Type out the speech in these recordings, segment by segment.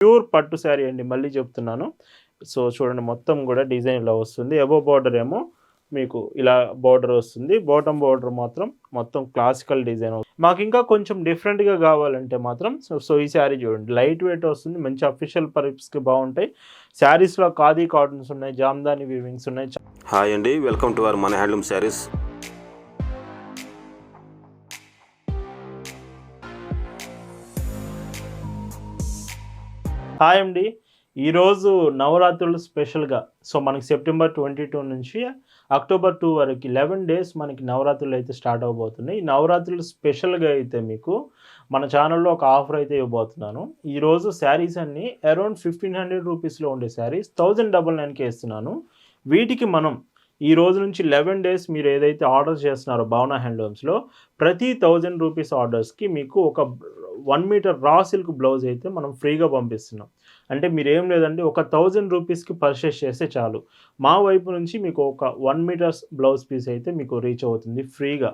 Pure పట్టు శారీ అండి. మళ్ళీ చెప్తున్నాను. సో, చూడండి మొత్తం గూడా డిజైన్ ఇలా వస్తుంది. అబోవ్ బోర్డర్ ఏమో మీకు ఇలా బోర్డర్ వస్తుంది. బాటమ్ బోర్డర్ మాత్రం మొత్తం క్లాసికల్ డిజైన్ మాకింకా కొంచెం డిఫరెంట్‌గా గావాలంటే మాత్రం ఈ శారీ చూడండి. లైట్ వెయిట్ వస్తుంది. మంచి అఫీషియల్ పర్పస్‌కి బావుంటాయి. శారీస్‌లో ఖాదీ కాటన్స్ ఉన్నాయి. జామ్దాని వీవింగ్స్ ఉన్నాయి. హాయ్ అండి, వెల్కమ్ టు అవర్ మన హ్యాండ్లూమ్ శారీస్. హాయ్ అండి. ఈరోజు నవరాత్రులు స్పెషల్‌గా మనకి సెప్టెంబర్ 22 నుంచి అక్టోబర్ 2 వరకు 11 డేస్ మనకి నవరాత్రులు అయితే స్టార్ట్ అవ్వబోతున్నాయి. ఈ నవరాత్రులు స్పెషల్‌గా అయితే మీకు మన ఛానల్‌లో ఒక ఆఫర్ అయితే ఇవ్వబోతున్నాను. ఈరోజు శారీస్ అన్నీ అరౌండ్ 1500 రూపీస్‌లో ఉండే శారీస్ 1099కే ఇస్తున్నాను. వీటికి మనం ఈ రోజు నుంచి 11 డేస్ మీరు ఏదైతే ఆర్డర్ చేస్తున్నారో భావన హ్యాండ్లూమ్స్‌లో ప్రతి 1000 రూపీస్ ఆర్డర్స్‌కి మీకు ఒక 1 మీటర్ రా సిల్క్ బ్లౌజ్ అయితే మనం ఫ్రీగా పంపిస్తున్నాం. అంటే మీరేం లేదండి, ఒక 1000 రూపీస్‌కి పర్చేస్ చేస్తే చాలు. మా వైపు నుంచి మీకు ఒక 1 మీటర్స్ బ్లౌజ్ పీస్ అయితే మీకు రీచ్ అవుతుంది ఫ్రీగా.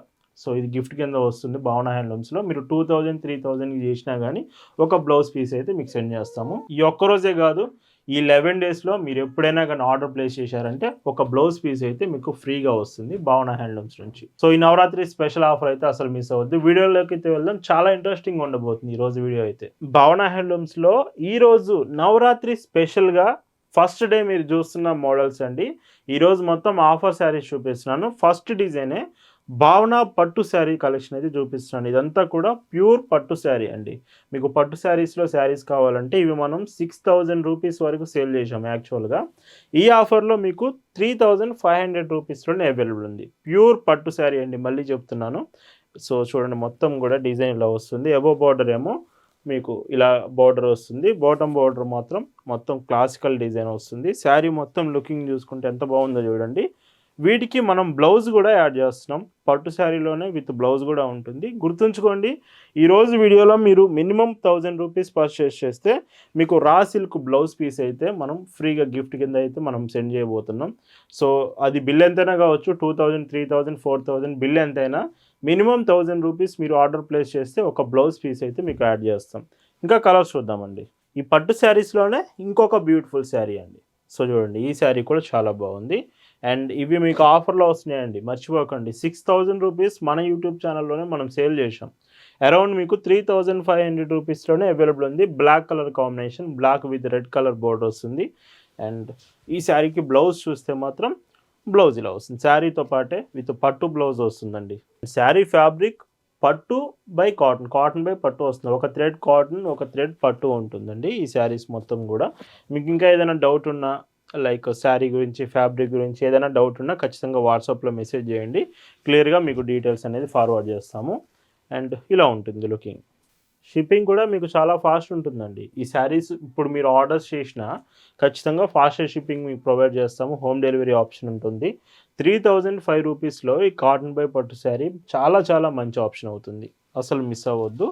ఇది గిఫ్ట్ కింద వస్తుంది భావన హ్యాండ్లూమ్స్‌లో. మీరు 2000, 3000కి చేసినా గానీ ఒక బ్లౌజ్ పీస్ అయితే మీకు సెండ్ చేస్తాము. ఈ ఒక్కరోజే కాదు, ఈ 11 డేస్‌లో మీరు ఎప్పుడైనా గానీ ఆర్డర్ ప్లేస్ చేశారంటే ఒక బ్లౌజ్ పీస్ అయితే మీకు ఫ్రీగా వస్తుంది భావన హ్యాండ్లూమ్స్ నుంచి. ఈ నవరాత్రి స్పెషల్ ఆఫర్ అయితే అసలు మిస్ అవ్వద్దు. వీడియోలోకి అయితే వెళ్దాం. చాలా ఇంట్రెస్టింగ్‌గా ఉండబోతుంది ఈరోజు వీడియో అయితే. భావన హ్యాండ్లూమ్స్‌లో ఈరోజు నవరాత్రి స్పెషల్‌గా ఫస్ట్ డే మీరు చూస్తున్న మోడల్స్ అండి. ఈరోజు మొత్తం ఆఫర్ శారీస్ చూపిస్తున్నాను. ఫస్ట్ డిజైనే భావన పట్టు శారీ కలెక్షన్ అయితే చూపిస్తున్నాను. ఇదంతా కూడా ప్యూర్ పట్టు శారీ అండి. మీకు పట్టు శారీస్‌లో శారీస్ కావాలంటే ఇవి మనం 6000 రూపీస్ వరకు సేల్ చేసాం యాక్చువల్‌గా. ఈ ఆఫర్‌లో మీకు 3500 రూపీస్‌లోనే అవైలబుల్ ఉంది. ప్యూర్ పట్టు శారీ అండి. మళ్ళీ చెప్తున్నాను. చూడండి మొత్తం కూడా డిజైన్ ఇలా వస్తుంది. అబోవ్ బోర్డర్ ఏమో మీకు ఇలా బోర్డర్ వస్తుంది. బాటమ్ బోర్డర్ మాత్రం మొత్తం క్లాసికల్ డిజైన్ వస్తుంది. శారీ మొత్తం లుకింగ్ చూసుకుంటే ఎంత బాగుందో చూడండి. వీటికి మనం బ్లౌజ్ కూడా యాడ్ చేస్తున్నాం. పట్టు శారీలోనే విత్ బ్లౌజ్ కూడా ఉంటుంది. గుర్తుంచుకోండి, ఈరోజు వీడియోలో మీరు మినిమం 1000 రూపీస్ పర్చేస్ చేస్తే మీకు రా సిల్క్ బ్లౌజ్ పీస్ అయితే మనం ఫ్రీగా గిఫ్ట్ కింద అయితే మనం సెండ్ చేయబోతున్నాం. అది బిల్ ఎంతైనా కావచ్చు, 2000, 3000, 4000 బిల్ ఎంతైనా మినిమం 1000 రూపీస్ మీరు ఆర్డర్ ప్లేస్ చేస్తే ఒక బ్లౌజ్ పీస్ అయితే మీకు యాడ్ చేస్తాం. ఇంకా కలర్స్ చూద్దామండి. ఈ పట్టు శారీస్లోనే ఇంకొక బ్యూటిఫుల్ శారీ అండి. చూడండి, ఈ శారీ కూడా చాలా బాగుంది. అండ్ ఇవి మీకు ఆఫర్లో వస్తున్నాయండి, మర్చిపోకండి. 6000 రూపీస్ మన యూట్యూబ్ ఛానల్లోనే మనం సేల్ చేసాం. అరౌండ్ మీకు 3500 రూపీస్లోనే అవైలబుల్ ఉంది. Black colour combination, black with red colour border వస్తుంది. అండ్ ఈ శారీకి బ్లౌజ్ చూస్తే మాత్రం బ్లౌజ్ ఇలా వస్తుంది. శారీతో పాటే విత్ పట్టు బ్లౌజ్ వస్తుందండి. శారీ ఫ్యాబ్రిక్ పట్టు బై కాటన్, కాటన్ బై పట్టు వస్తుంది. ఒక థ్రెడ్ కాటన్, ఒక థ్రెడ్ పట్టు ఉంటుందండి ఈ శారీస్ మొత్తం కూడా. మీకు ఇంకా ఏదైనా డౌట్ ఉన్నా, లైక్ శారీ గురించి, ఫ్యాబ్రిక్ గురించి ఏదైనా డౌట్ ఉన్నా ఖచ్చితంగా వాట్సాప్లో మెసేజ్ చేయండి. క్లియర్గా మీకు డీటెయిల్స్ అనేది ఫార్వర్డ్ చేస్తాము. అండ్ ఇలా ఉంటుంది లుకింగ్. షిప్పింగ్ కూడా మీకు చాలా ఫాస్ట్ ఉంటుందండి. ఈ శారీస్ ఇప్పుడు మీరు ఆర్డర్స్ చేసినా ఖచ్చితంగా ఫాస్టర్ షిప్పింగ్ మీకు ప్రొవైడ్ చేస్తాము. హోమ్ డెలివరీ ఆప్షన్ ఉంటుంది. 3005 రూపీస్లో ఈ కాటన్ బై పట్టు శారీ చాలా చాలా మంచి ఆప్షన్ అవుతుంది. అసలు మిస్ అవ్వద్దు.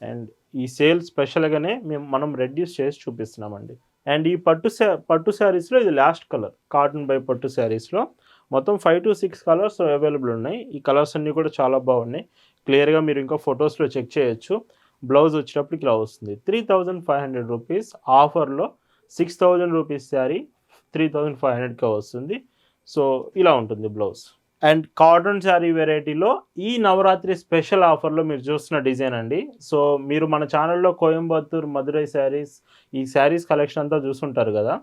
అండ్ ఈ సేల్ స్పెషల్గానే మనం రెడ్యూస్ చేసి చూపిస్తున్నామండి. అండ్ ఈ పట్టు శారీస్లో ఇది లాస్ట్ కలర్. కాటన్ బై పట్టు శారీస్లో మొత్తం 5 to 6 కలర్స్ అవైలబుల్ ఉన్నాయి. ఈ కలర్స్ అన్నీ కూడా చాలా బాగున్నాయి. క్లియర్గా మీరు ఇంకా ఫొటోస్లో చెక్ చేయొచ్చు. బ్లౌజ్ వచ్చేటప్పటికి ఇలా వస్తుంది. 3500 రూపీస్ ఆఫర్లో 6000 రూపీస్ శారీ 3500కే వస్తుంది. ఇలా ఉంటుంది బ్లౌజ్. అండ్ కాటన్ శారీ వెరైటీలో ఈ నవరాత్రి స్పెషల్ ఆఫర్లో మీరు చూస్తున్న డిజైన్ అండి. మీరు మన ఛానల్లో కోయంబత్తూర్, మదురై శారీస్, ఈ శారీస్ కలెక్షన్ అంతా చూస్తుంటారు కదా.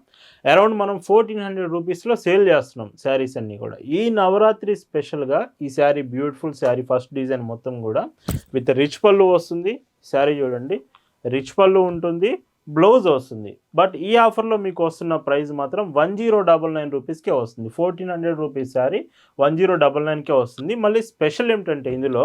అరౌండ్ మనం 1400 రూపీస్లో సేల్ చేస్తున్నాం శారీస్ అన్నీ కూడా. ఈ నవరాత్రి స్పెషల్గా ఈ sari beautiful sari, first design మొత్తం కూడా విత్ రిచ్ పళ్ళు వస్తుంది. శారీ చూడండి, రిచ్ పళ్ళు ఉంటుంది, బ్లౌజ్ వస్తుంది. బట్ ఈ ఆఫర్లో మీకు వస్తున్న ప్రైస్ మాత్రం 1099 రూపీస్కే వస్తుంది. 1400 రూపీస్ శారీ 1099కే వస్తుంది. మళ్ళీ స్పెషల్ ఏమిటంటే ఇందులో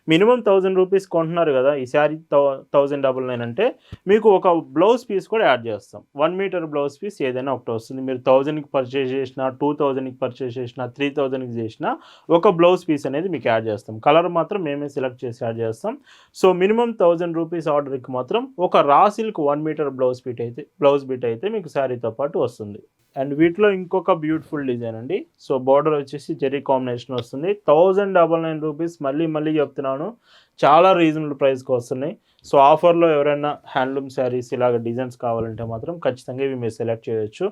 మినిమం 1000 రూపీస్ కొంటున్నారు కదా, ఈ శారీ 1099 అంటే మీకు ఒక బ్లౌజ్ పీస్ కూడా యాడ్ చేస్తాం. 1 మీటర్ బ్లౌజ్ పీస్ ఏదైనా ఒకటి వస్తుంది. మీరు 1000కి పర్చేస్ చేసినా, 2000కి పర్చేస్ చేసినా, 3000కి చేసినా ఒక బ్లౌజ్ పీస్ అనేది మీకు యాడ్ చేస్తాం. కలర్ మాత్రం మేమే సెలెక్ట్ చేసి యాడ్ చేస్తాం. మినిమం 1000 రూపీస్ ఆర్డర్కి మాత్రం ఒక raw silk 1 metre blouse bit అయితే మీకు శారీతో పాటు వస్తుంది. అండ్ వీటిలో ఇంకొక బ్యూటిఫుల్ డిజైన్ అండి. సో బార్డర్ వచ్చేసి జెరీ కాంబినేషన్ వస్తుంది. 1099 రూపీస్. మళ్ళీ చెప్తున్నాను, చాలా రీజనబుల్ ప్రైస్కి వస్తున్నాయి. సో ఆఫర్లో ఎవరైనా హ్యాండ్లూమ్ శారీస్ ఇలాగ డిజైన్స్ కావాలంటే మాత్రం ఖచ్చితంగా ఇవి మీరు సెలెక్ట్ చేయొచ్చు.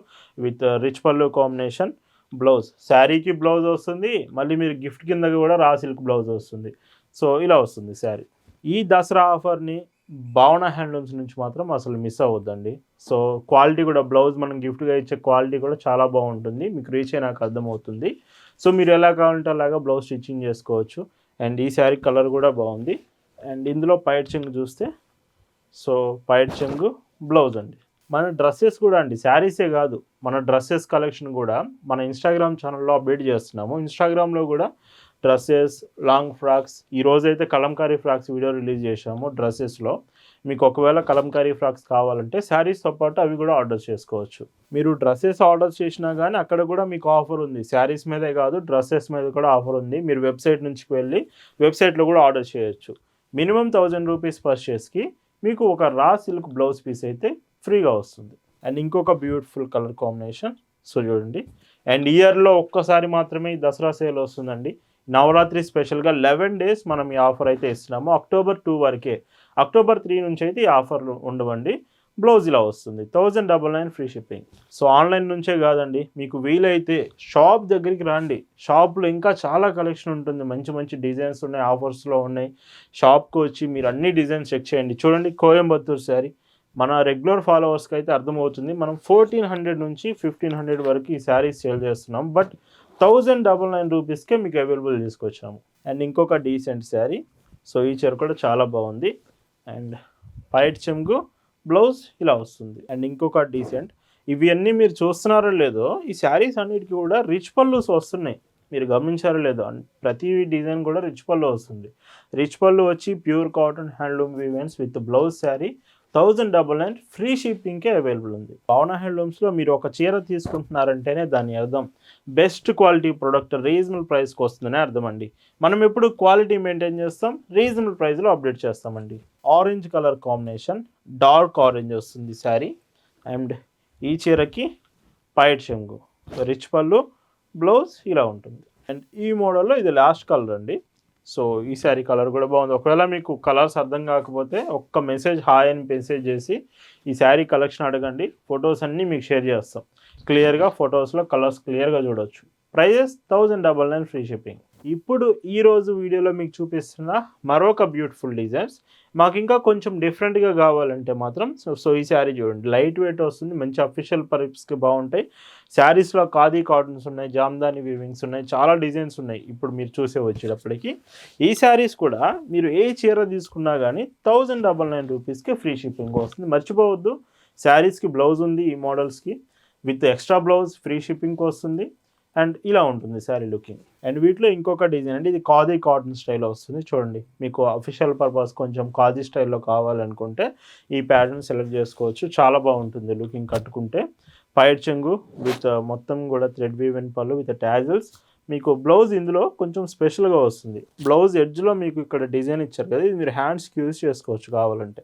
విత్ రిచ్ పళ్ళు కాంబినేషన్, బ్లౌజ్, శారీకి బ్లౌజ్ వస్తుంది, మళ్ళీ మీరు గిఫ్ట్ కింద కూడా రా సిల్క్ బ్లౌజ్ వస్తుంది. సో ఇలా వస్తుంది శారీ. ఈ దసరా ఆఫర్ని భావన హ్యాండ్లూమ్స్ నుంచి మాత్రం అసలు మిస్ అవ్వద్దండి. సో క్వాలిటీ కూడా, బ్లౌజ్ మనం గిఫ్ట్గా ఇచ్చే క్వాలిటీ కూడా చాలా బాగుంటుంది. మీకు రీచ్ అయినాక అర్థమవుతుంది. సో మీరు ఎలా కావాలంటే అలాగా బ్లౌజ్ స్టిచ్చింగ్ చేసుకోవచ్చు. అండ్ ఈ శారీ కలర్ కూడా బాగుంది. అండ్ ఇందులో పైట్ చెంగు చూస్తే, సో పైట్ చెంగు బ్లౌజ్ అండి. మన డ్రెస్సెస్ కూడా అండి, శారీసే కాదు, మన డ్రెస్సెస్ కలెక్షన్ కూడా మన ఇన్స్టాగ్రామ్ ఛానల్లో అప్డేట్ చేస్తున్నాము. ఇన్స్టాగ్రామ్లో కూడా డ్రెస్సెస్, లాంగ్ ఫ్రాక్స్, ఈరోజైతే కలంకారీ ఫ్రాక్స్ వీడియో రిలీజ్ చేసాము డ్రెస్సెస్లో. మీకు ఒకవేళ కలంకారీ ఫ్రాక్స్ కావాలంటే శారీస్తో పాటు అవి కూడా ఆర్డర్ చేసుకోవచ్చు. మీరు డ్రెస్సెస్ ఆర్డర్ చేసినా కానీ అక్కడ కూడా మీకు ఆఫర్ ఉంది. శారీస్ మీదే కాదు, డ్రెస్సెస్ మీద కూడా ఆఫర్ ఉంది. మీరు వెబ్సైట్ నుంచి వెళ్ళి వెబ్సైట్లో కూడా ఆర్డర్ చేయొచ్చు. మినిమం 1000 రూపీస్ పర్చేస్కి మీకు ఒక రా సిల్క్ బ్లౌజ్ పీస్ అయితే ఫ్రీగా వస్తుంది. అండ్ ఇంకొక బ్యూటిఫుల్ కలర్ కాంబినేషన్, సో చూడండి. అండ్ ఇయర్లో ఒక్కసారి మాత్రమే ఈ దసరా సేల్ వస్తుందండి. నవరాత్రి స్పెషల్గా 11 డేస్ మనం ఈ ఆఫర్ అయితే ఇస్తున్నాము. అక్టోబర్ 2 వరకే. అక్టోబర్ 3 నుంచి అయితే ఈ ఆఫర్లు ఉండవండి. బ్లౌజ్ ఇలా వస్తుంది. 1099 ఫ్రీ షిప్పింగ్. సో ఆన్లైన్ నుంచే కాదండి, మీకు వీలైతే షాప్ దగ్గరికి రండి. షాప్లో ఇంకా చాలా కలెక్షన్ ఉంటుంది, మంచి మంచి డిజైన్స్ ఉన్నాయి, ఆఫర్స్లో ఉన్నాయి. షాప్కి వచ్చి మీరు అన్ని డిజైన్స్ చెక్ చేయండి. చూడండి, కోయంబత్తూర్ శారీ. మన రెగ్యులర్ ఫాలోవర్స్కి అయితే అర్థమవుతుంది, మనం 1400 నుంచి 1500 వరకు ఈ శారీస్ సేల్ చేస్తున్నాం. బట్ 1099 రూపీస్కే మీకు అవైలబుల్ తీసుకొచ్చాము. అండ్ ఇంకొక డీసెంట్ శారీ. సో ఈ చీర కూడా చాలా బాగుంది. అండ్ పైట్ చెంగు బ్లౌజ్ ఇలా వస్తుంది. అండ్ ఇంకొక డీసెంట్, ఇవి అన్నీ మీరు చూస్తున్నారో లేదో, ఈ శారీస్ అన్నిటికీ కూడా రిచ్ పళ్ళుస్ వస్తున్నాయి. మీరు గమనించారో లేదో, ప్రతి డిజైన్ కూడా రిచ్ పళ్ళు వస్తుంది. రిచ్ పళ్ళు వచ్చి pure cotton handloom weavings with blouse sari 1099 free షిప్పింగ్కే అవైలబుల్ ఉంది. భావన హ్యాండ్లూమ్స్లో మీరు ఒక చీర తీసుకుంటున్నారంటేనే దాని అర్థం బెస్ట్ క్వాలిటీ ప్రోడక్ట్ రీజనబుల్ ప్రైస్కి వస్తుందనే అర్థం అండి. మనం ఎప్పుడు క్వాలిటీ మెయింటైన్ చేస్తాం, రీజనబుల్ ప్రైస్లో అప్డేట్ చేస్తామండి. Orange colour combination, dark orange వస్తుంది శారీ. అండ్ ఈ చీరకి పైట్ చెంగు, రిచ్ పళ్ళు, బ్లౌజ్ ఇలా ఉంటుంది. అండ్ ఈ మోడల్లో ఇది లాస్ట్ కలర్ అండి. సో ఈ శారీ కలర్ కూడా బాగుంది. ఒకవేళ మీకు కలర్స్ అర్థం కాకపోతే ఒక్క మెసేజ్ హాయ్ అని మెసేజ్ చేసి ఈ శారీ కలెక్షన్ అడగండి. ఫొటోస్ అన్నీ మీకు షేర్ చేస్తాం. క్లియర్గా ఫొటోస్లో కలర్స్ క్లియర్గా చూడవచ్చు. Prices 1099 free shipping. ఇప్పుడు ఈరోజు వీడియోలో మీకు చూపిస్తున్న మరొక బ్యూటిఫుల్ డిజైన్స్. మాకు ఇంకా కొంచెం డిఫరెంట్గా కావాలంటే మాత్రం సో ఈ శారీ చూడండి, లైట్ వెయిట్ వస్తుంది, మంచి అఫీషియల్ పర్పస్కి బాగుంటాయి. శారీస్లో ఖాదీ కాటన్స్ ఉన్నాయి, జామ్దాని వీవింగ్స్ ఉన్నాయి, చాలా డిజైన్స్ ఉన్నాయి. ఇప్పుడు మీరు చూసే వచ్చేటప్పటికి ఈ శారీస్ కూడా మీరు ఏ చీర తీసుకున్నా కానీ 1099 రూపీస్కి ఫ్రీ షిప్పింగ్ వస్తుంది. మర్చిపోవద్దు, శారీస్కి బ్లౌజ్ ఉంది ఈ మోడల్స్కి, with extra blouse free shipping వస్తుంది. అండ్ ఇలా ఉంటుంది శారీ లుకింగ్. అండ్ వీటిలో ఇంకొక డిజైన్ అండి, ఇది ఖాదీ కాటన్ స్టైల్లో వస్తుంది. చూడండి, మీకు అఫీషియల్ పర్పస్ కొంచెం ఖాదీ స్టైల్లో కావాలనుకుంటే ఈ ప్యాటర్న్ సెలెక్ట్ చేసుకోవచ్చు. చాలా బాగుంటుంది లుకింగ్ కట్టుకుంటే. పైట్ చెంగు విత్ మొత్తం కూడా థ్రెడ్ వీవెన్ పళ్ళు విత్ ట్యాజిల్స్. మీకు బ్లౌజ్ ఇందులో కొంచెం స్పెషల్గా వస్తుంది. బ్లౌజ్ ఎడ్జ్లో మీకు ఇక్కడ డిజైన్ ఇచ్చారు కదా, ఇది మీరు హ్యాండ్స్కి యూజ్ చేసుకోవచ్చు కావాలంటే.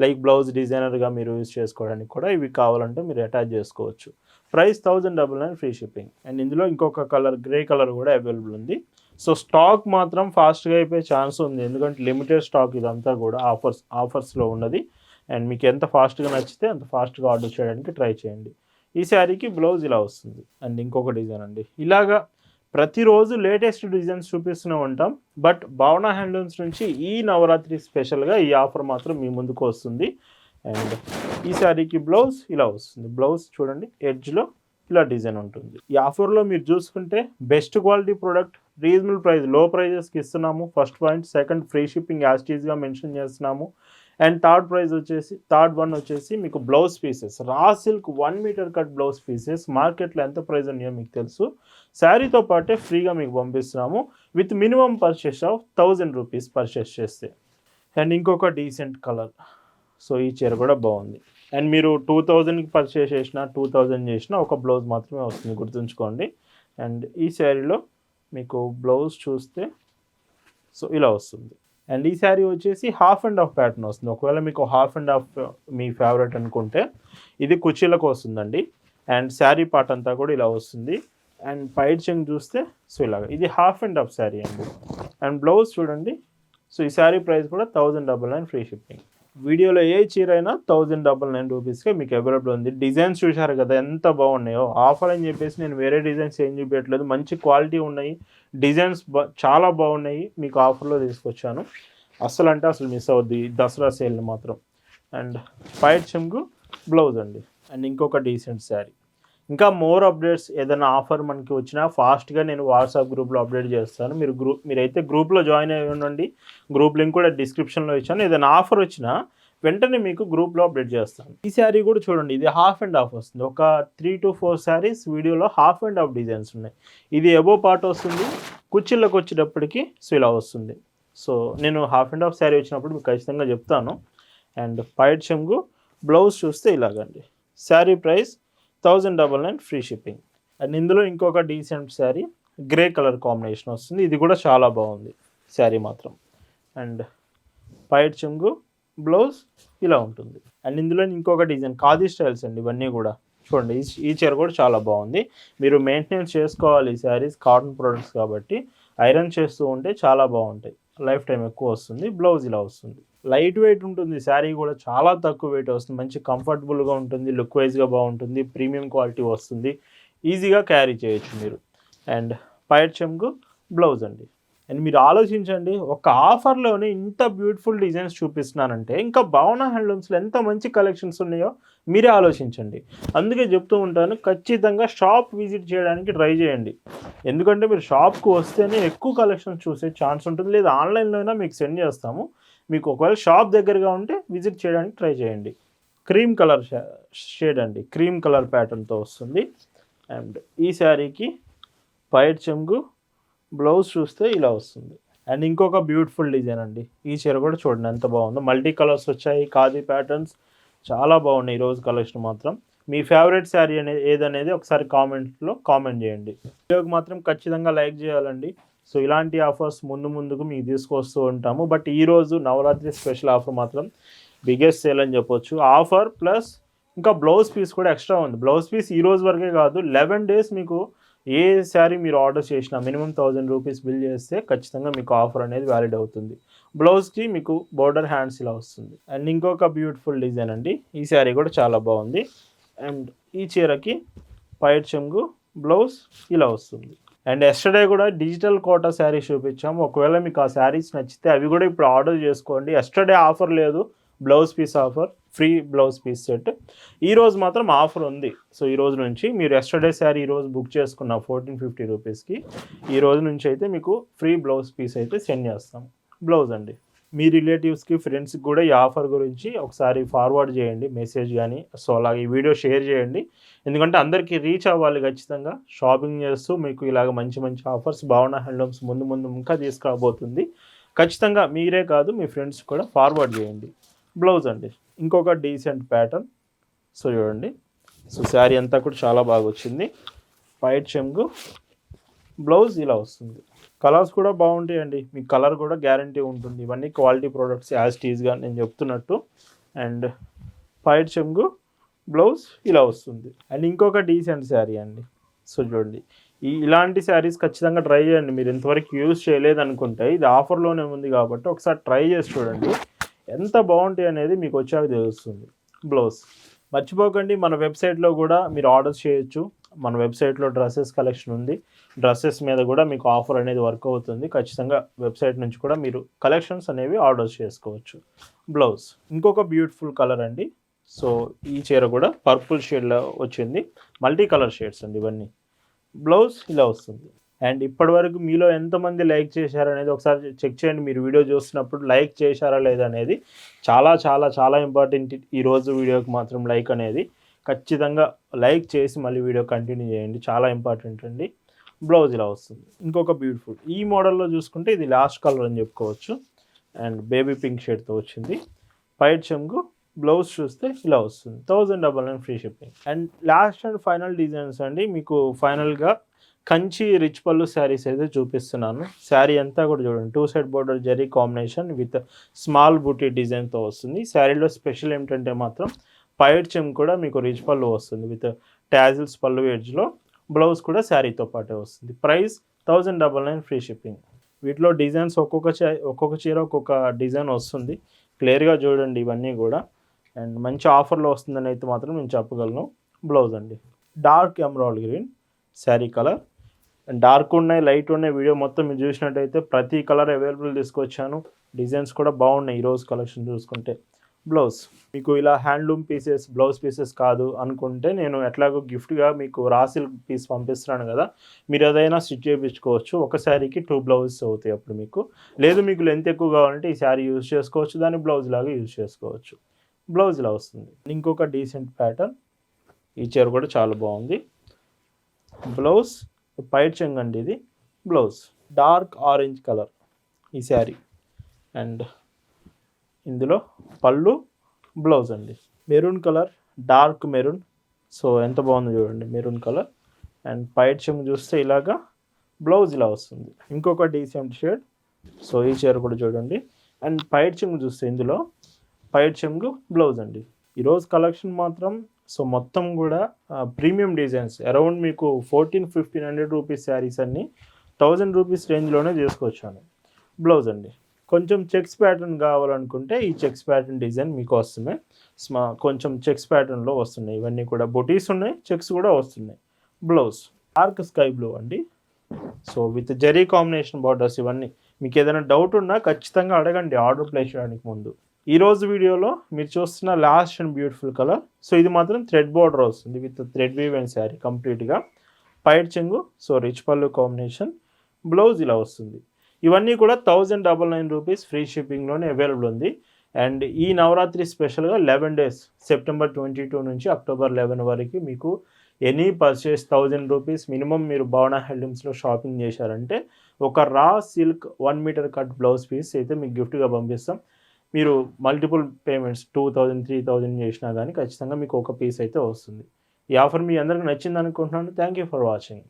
లైక్ బ్లౌజ్ డిజైనర్గా మీరు యూజ్ చేసుకోవడానికి కూడా ఇవి కావాలంటే మీరు అటాచ్ చేసుకోవచ్చు. Price 1099 free shipping. అండ్ ఇందులో ఇంకొక కలర్, గ్రే కలర్ కూడా అవైలబుల్ ఉంది. సో స్టాక్ మాత్రం ఫాస్ట్గా అయిపోయే ఛాన్స్ ఉంది, ఎందుకంటే లిమిటెడ్ స్టాక్ ఇదంతా కూడా ఆఫర్స్లో ఉన్నది. అండ్ మీకు ఎంత ఫాస్ట్గా నచ్చితే అంత ఫాస్ట్గా ఆర్డర్ చేయడానికి ట్రై చేయండి. ఈ శారీకి బ్లౌజ్ ఇలా వస్తుంది. అండ్ ఇంకొక డిజైన్ అండి, ఇలాగా ప్రతిరోజు లేటెస్ట్ డిజైన్స్ చూపిస్తూనే ఉంటాం. బట్ భావన హ్యాండ్లూమ్స్ నుంచి ఈ నవరాత్రి స్పెషల్గా ఈ ఆఫర్ మాత్రం మీ ముందుకు వస్తుంది. అండ్ ఈ శారీకి బ్లౌజ్ ఇలా వస్తుంది. బ్లౌజ్ చూడండి, ఎడ్జ్లో ఇలా డిజైన్ ఉంటుంది. ఈ ఆఫర్లో మీరు చూసుకుంటే best quality product, reasonable price, low ప్రైజెస్కి ఇస్తున్నాము. First point. Second, free shipping యాస్టీస్గా మెన్షన్ చేస్తున్నాము. అండ్ థర్డ్ వన్ వచ్చేసి మీకు blouse pieces, raw silk 1 metre cut blouse pieces మార్కెట్లో ఎంత ప్రైస్ ఉన్నాయో మీకు తెలుసు. శారీతో పాటే ఫ్రీగా మీకు పంపిస్తున్నాము with minimum purchase of 1000 rupees purchase చేస్తే. అండ్ ఇంకొక డీసెంట్ కలర్. సో ఈ చీర కూడా బాగుంది. అండ్ మీరు 2000కి పర్చేస్ చేసినా 2000 చేసినా ఒక బ్లౌజ్ మాత్రమే వస్తుంది, గుర్తుంచుకోండి. అండ్ ఈ శారీలో మీకు బ్లౌజ్ చూస్తే సో ఇలా వస్తుంది. అండ్ ఈ శారీ వచ్చేసి హాఫ్ అండ్ హాఫ్ ప్యాటర్న్ వస్తుంది. ఒకవేళ మీకు half and half me favourite అనుకుంటే ఇది కుర్చీలకు వస్తుందండి. అండ్ శారీ పార్ట్ అంతా కూడా ఇలా వస్తుంది. అండ్ పైట్ చెంగ్ చూస్తే సో ఇలాగ ఇది హాఫ్ అండ్ హాఫ్ శారీ అండి. అండ్ బ్లౌజ్ చూడండి. సో ఈ శారీ ప్రైస్ కూడా 1099 ఫ్రీ షిప్పింగ్. వీడియోలో ఏ చీర అయినా 1099 రూపీస్కే మీకు అవైలబుల్ ఉంది. డిజైన్స్ చూశారు కదా ఎంత బాగున్నాయో. ఆఫర్ అని చెప్పేసి నేను వేరే డిజైన్స్ ఏం చూపించట్లేదు, మంచి క్వాలిటీ ఉన్నాయి, డిజైన్స్ చాలా బాగున్నాయి, మీకు ఆఫర్లో తీసుకొచ్చాను. అస్సలు అంటే అసలు మిస్ అవుద్ది దసరా సేల్ని మాత్రం. అండ్ పైట్ చెంగు బ్లౌజ్ అండి. అండ్ ఇంకొక డీసెంట్ శారీ. ఇంకా మోర్ అప్డేట్స్ ఏదైనా ఆఫర్ మనకి వచ్చినా ఫాస్ట్గా నేను వాట్సాప్ గ్రూప్లో అప్డేట్ చేస్తాను. మీరైతే గ్రూప్లో జాయిన్ అయ్యి ఉండండి. గ్రూప్ లింక్ కూడా డిస్క్రిప్షన్లో ఇచ్చాను. ఏదైనా ఆఫర్ వచ్చినా వెంటనే మీకు గ్రూప్లో అప్డేట్ చేస్తాను. ఈ శారీ కూడా చూడండి, ఇది హాఫ్ అండ్ హాఫ్ వస్తుంది. ఒక 3 to 4 శారీస్ వీడియోలో హాఫ్ అండ్ హాఫ్ డిజైన్స్ ఉన్నాయి. ఇది ఎబో పార్ట్ వస్తుంది, కుర్చీలకు వచ్చేటప్పటికి సో ఇలా వస్తుంది. సో నేను హాఫ్ అండ్ హాఫ్ శారీ వచ్చినప్పుడు మీకు ఖచ్చితంగా చెప్తాను. అండ్ పైట్ చెంగు బ్లౌజ్ చూస్తే ఇలాగండి. Sari price 1099 free shipping. And ఇందులో ఇంకొక decent sari grey colour combination వస్తుంది. ఇది కూడా చాలా బాగుంది శారీ మాత్రం. అండ్ పైట్ చెంగు బ్లౌజ్ ఇలా ఉంటుంది. అండ్ ఇందులో ఇంకొక డిజైన్ ఖాదీ స్టైల్స్ అండి ఇవన్నీ కూడా. చూడండి ఈ చీర కూడా చాలా బాగుంది. మీరు మెయింటెనెన్స్ చేసుకోవాలి. ఈ శారీస్ కాటన్ ప్రొడక్ట్స్ కాబట్టి ఐరన్ చేస్తూ ఉంటే చాలా బాగుంటాయి, లైఫ్ టైం ఎక్కువ వస్తుంది. బ్లౌజ్ ఇలా వస్తుంది. లైట్ వెయిట్ ఉంటుంది శారీ కూడా, చాలా తక్కువ వెయిట్ వస్తుంది, మంచి కంఫర్టబుల్గా ఉంటుంది, లుక్ వైజ్గా బాగుంటుంది, ప్రీమియం క్వాలిటీ వస్తుంది, ఈజీగా క్యారీ చేయొచ్చు మీరు. అండ్ పైట్ చెంగు బ్లౌజ్ అండి. అండ్ మీరు ఆలోచించండి, ఒక ఆఫర్లోనే ఇంత బ్యూటిఫుల్ డిజైన్స్ చూపిస్తున్నానంటే ఇంకా భావన హ్యాండ్లూమ్స్లో ఎంత మంచి కలెక్షన్స్ ఉన్నాయో మీరే ఆలోచించండి. అందుకే చెప్తూ ఉంటాను, ఖచ్చితంగా షాప్ విజిట్ చేయడానికి ట్రై చేయండి. ఎందుకంటే మీరు షాప్కి వస్తేనే ఎక్కువ కలెక్షన్స్ చూసే ఛాన్స్ ఉంటుంది, లేదా ఆన్లైన్లో అయినా మీకు సెండ్ చేస్తాము. మీకు ఒకవేళ షాప్ దగ్గరగా ఉంటే విజిట్ చేయడానికి ట్రై చేయండి. క్రీమ్ కలర్ షేడ్ అండి, క్రీమ్ కలర్ ప్యాటర్న్తో వస్తుంది. అండ్ ఈ శారీకి పైట్ చెంగు బ్లౌజ్ చూస్తే ఇలా వస్తుంది. అండ్ ఇంకొక బ్యూటిఫుల్ డిజైన్ అండి. ఈ చీర కూడా చూడండి ఎంత బాగుందో, మల్టీ కలర్స్ వచ్చాయి, ఖాదీ ప్యాటర్న్స్ చాలా బాగున్నాయి. ఈరోజు కలెక్షన్ మాత్రం. మీ ఫేవరెట్ శారీ అనేది ఏదనేది ఒకసారి కామెంట్లో కామెంట్ చేయండి. వీడియోకి మాత్రం ఖచ్చితంగా లైక్ చేయాలండి. సో ఇలాంటి ఆఫర్స్ ముందుకు మీకు తీసుకొస్తూ ఉంటాము. బట్ ఈరోజు నవరాత్రి స్పెషల్ ఆఫర్ మాత్రం బిగ్గెస్ట్ సేల్ అని చెప్పొచ్చు. ఆఫర్ ప్లస్ ఇంకా బ్లౌజ్ పీస్ కూడా ఎక్స్ట్రా ఉంది. బ్లౌజ్ పీస్ ఈ రోజు వరకే కాదు, 11 days మీకు ఏ శారీ మీరు ఆర్డర్ చేసినా మినిమం 1000 రూపీస్ బిల్ చేస్తే ఖచ్చితంగా మీకు ఆఫర్ అనేది వ్యాలిడ్ అవుతుంది. బ్లౌజ్కి మీకు బోర్డర్ హ్యాండ్స్ ఇలా వస్తుంది. అండ్ ఇంకొక బ్యూటిఫుల్ డిజైన్ అండి. ఈ శారీ కూడా చాలా బాగుంది. అండ్ ఈ చీరకి పైట్ చెంగు బ్లౌజ్ ఇలా వస్తుంది. అండ్ ఎస్టర్డే కూడా డిజిటల్ కోటా శారీస్ చూపించాము. ఒకవేళ మీకు ఆ శారీస్ నచ్చితే అవి కూడా ఇప్పుడు ఆర్డర్ చేసుకోండి. ఎస్టర్డే ఆఫర్ లేదు, blouse piece offer, free blouse piece set. ఈరోజు మాత్రం ఆఫర్ ఉంది. సో ఈ రోజు నుంచి మీరు ఎస్టర్డే శారీ ఈరోజు బుక్ చేసుకున్న 1450 రూపీస్కి ఈ రోజు నుంచి అయితే మీకు ఫ్రీ బ్లౌజ్ పీస్ అయితే సెండ్ చేస్తాం. బ్లౌజ్ అండి. మీ రిలేటివ్స్కి ఫ్రెండ్స్కి కూడా ఈ ఆఫర్ గురించి ఒకసారి ఫార్వర్డ్ చేయండి, మెసేజ్ కానీ. సో అలాగే ఈ వీడియో షేర్ చేయండి, ఎందుకంటే అందరికీ రీచ్ అవ్వాలి. ఖచ్చితంగా షాపింగ్ చేస్తూ మీకు ఇలాగ మంచి మంచి ఆఫర్స్ భావన హ్యాండ్లూమ్స్ ముందు ఇంకా తీసుకురాబోతుంది. ఖచ్చితంగా మీరే కాదు మీ ఫ్రెండ్స్ కూడా ఫార్వర్డ్ చేయండి. బ్లౌజ్ అండి. ఇంకొక డీసెంట్ ప్యాటర్న్. సో చూడండి, సో శారీ అంతా కూడా చాలా బాగా వచ్చింది. పైట్ చెంగు బ్లౌజ్ ఇలా వస్తుంది. కలర్స్ కూడా బాగుంటాయండి, మీకు కలర్ కూడా గ్యారంటీ ఉంటుంది. ఇవన్నీ క్వాలిటీ ప్రోడక్ట్స్ యాజ్ టీజ్గా నేను చెప్తున్నట్టు. అండ్ పైట్ చెంగు బ్లౌజ్ ఇలా వస్తుంది. అండ్ ఇంకొక డీసెంట్ శారీ అండి. సో చూడండి, ఇలాంటి శారీస్ ఖచ్చితంగా ట్రై చేయండి. మీరు ఇంతవరకు యూజ్ చేయలేదు అనుకుంటే ఇది ఆఫర్లోనే ఉంది కాబట్టి ఒకసారి ట్రై చేసి చూడండి, ఎంత బాగుంటాయి అనేది మీకు వచ్చాక తెలుస్తుంది. బ్లౌజ్ మర్చిపోకండి, మన వెబ్సైట్లో కూడా మీరు ఆర్డర్ చేయొచ్చు. మన వెబ్సైట్లో డ్రెస్సెస్ కలెక్షన్ ఉంది. డ్రెస్సెస్ మీద కూడా మీకు ఆఫర్ అనేది వర్క్ అవుతుంది. ఖచ్చితంగా వెబ్సైట్ నుంచి కూడా మీరు కలెక్షన్స్ అనేవి ఆర్డర్ చేసుకోవచ్చు. బ్లౌజ్ ఇంకొక బ్యూటిఫుల్ కలర్ అండి. సో ఈ చీర కూడా పర్పుల్ షేడ్లో వచ్చింది, మల్టీ కలర్ షేడ్స్ అండి ఇవన్నీ. బ్లౌజ్ ఇలా వస్తుంది. అండ్ ఇప్పటివరకు మీలో ఎంతమంది లైక్ చేశారనేది ఒకసారి చెక్ చేయండి. మీరు వీడియో చూస్తున్నప్పుడు లైక్ చేశారా లేదా అనేది చాలా చాలా చాలా ఇంపార్టెంట్. ఈరోజు వీడియోకి మాత్రం లైక్ అనేది ఖచ్చితంగా లైక్ చేసి మళ్ళీ వీడియో కంటిన్యూ చేయండి, చాలా ఇంపార్టెంట్ అండి. బ్లౌజ్ ఇలా వస్తుంది. ఇంకొక బ్యూటిఫుల్ ఈ మోడల్లో చూసుకుంటే ఇది లాస్ట్ కలర్ అని చెప్పుకోవచ్చు. అండ్ బేబీ పింక్ షేడ్తో వచ్చింది. పైట్ చెంగు బ్లౌజ్ చూస్తే ఇలా వస్తుంది. 1099 free shipping. And last and final designs అండి. మీకు ఫైనల్గా కంచి రిచ్ పళ్ళు శారీస్ అయితే చూపిస్తున్నాను. శారీ అంతా కూడా చూడండి, 2 side border zari combination with small butti డిజైన్తో వస్తుంది. శారీలో స్పెషల్ ఏమిటంటే మాత్రం పైడ్ చెమ్ కూడా మీకు రిచ్ పళ్ళు వస్తుంది విత్ టాజిల్స్ పళ్ళు ఎడ్జ్లో. బ్లౌజ్ కూడా శారీతో పాటే వస్తుంది. Price 1099 free shipping. వీటిలో డిజైన్స్ ఒక్కొక్క చీర ఒక్కొక్క డిజైన్ వస్తుంది. క్లియర్గా చూడండి ఇవన్నీ కూడా. అండ్ మంచి ఆఫర్లో వస్తుందని అయితే మాత్రం నేను చెప్పగలను. బ్లౌజ్ అండి dark emerald green sari colour. And dark ఉన్నాయి, లైట్ ఉన్నాయి. వీడియో మొత్తం మీరు చూసినట్టయితే ప్రతి కలర్ అవైలబుల్ తీసుకొచ్చాను. డిజైన్స్ కూడా బాగున్నాయి ఈరోజు కలెక్షన్ చూసుకుంటే. బ్లౌజ్ మీకు ఇలా హ్యాండ్లూమ్ పీసెస్, బ్లౌజ్ పీసెస్ కాదు అనుకుంటే నేను ఎట్లాగో గిఫ్ట్గా మీకు రా సిల్క్ పీస్ పంపిస్తున్నాను కదా, మీరు ఏదైనా స్టిచ్ చేయించుకోవచ్చు. ఒక శారీకి 2 బ్లౌజెస్ అవుతాయి అప్పుడు మీకు. లేదు మీకు లెంత్ ఎక్కువ కావాలంటే ఈ శారీ యూజ్ చేసుకోవచ్చు, దాన్ని బ్లౌజ్ లాగా యూజ్ చేసుకోవచ్చు. బ్లౌజ్ ఇలా వస్తుంది. ఇంకొక డీసెంట్ ప్యాటర్న్. ఈ చీర కూడా చాలా బాగుంది. బ్లౌజ్ పైట్ చెంగ్ అండి ఇది. బ్లౌజ్ డార్క్ ఆరెంజ్ కలర్ ఈ శారీ. అండ్ ఇందులో పళ్ళు, బ్లౌజ్ అండి maroon colour, dark maroon. So ఎంత బాగుందో చూడండి, మెరూన్ కలర్. అండ్ పైట్ చెంగు చూస్తే ఇలాగా, బ్లౌజ్ ఇలా వస్తుంది. ఇంకొక డీసెంట్ షేడ్. సో ఈ చీర కూడా చూడండి. అండ్ పైట్ చెంగు చూస్తే ఇందులో పైట్ చెంగు, బ్లౌజ్ అండి. ఈరోజు కలెక్షన్ మాత్రం సో మొత్తం కూడా ప్రీమియం డిజైన్స్. అరౌండ్ మీకు 1400-1500 రూపీస్ శారీస్ అన్నీ 1000 రూపీస్ రేంజ్లోనే చేసుకొచ్చాను. బ్లౌజ్ అండి కొంచెం చెక్స్ ప్యాటర్న్ కావాలనుకుంటే ఈ చెక్స్ ప్యాటర్న్ డిజైన్ మీకు వస్తున్నాయి. కొంచెం చెక్స్ ప్యాటర్న్లో వస్తున్నాయి. ఇవన్నీ కూడా బొటీస్ ఉన్నాయి, చెక్స్ కూడా వస్తున్నాయి. బ్లౌజ్ డార్క్ స్కై బ్లూ అండి. So with zari combination borders. ఇవన్నీ మీకు ఏదైనా డౌట్ ఉన్నా ఖచ్చితంగా అడగండి ఆర్డర్ ప్లేస్ చేయడానికి ముందు. ఈరోజు వీడియోలో మీరు చూస్తున్న last and beautiful colour. So ఇది మాత్రం థ్రెడ్ బార్డర్ వస్తుంది with thread weave and sari కంప్లీట్గా. పైట్ చెంగు, సో రిచ్ పళ్ళు కాంబినేషన్. బ్లౌజ్ ఇలా వస్తుంది. ఇవన్నీ కూడా 1099 రూపీస్ ఫ్రీ షిప్పింగ్లోనే అవైలబుల్ ఉంది. అండ్ ఈ నవరాత్రి స్పెషల్గా 11 డేస్ సెప్టెంబర్ 22 నుంచి అక్టోబర్ 11 వరకు మీకు ఎనీ పర్చేస్ 1000 రూపీస్ మినిమం మీరు భావన హ్యాండ్లూమ్స్లో షాపింగ్ చేశారంటే ఒక raw silk 1 metre cut blouse piece అయితే మీకు గిఫ్ట్గా పంపిస్తాం. మీరు మల్టిపుల్ పేమెంట్స్ 2000, 3000 చేసినా కానీ ఖచ్చితంగా మీకు ఒక పీస్ అయితే వస్తుంది. ఈ ఆఫర్ మీ అందరికి నచ్చింది అనుకుంటున్నాను. Thank you for watching.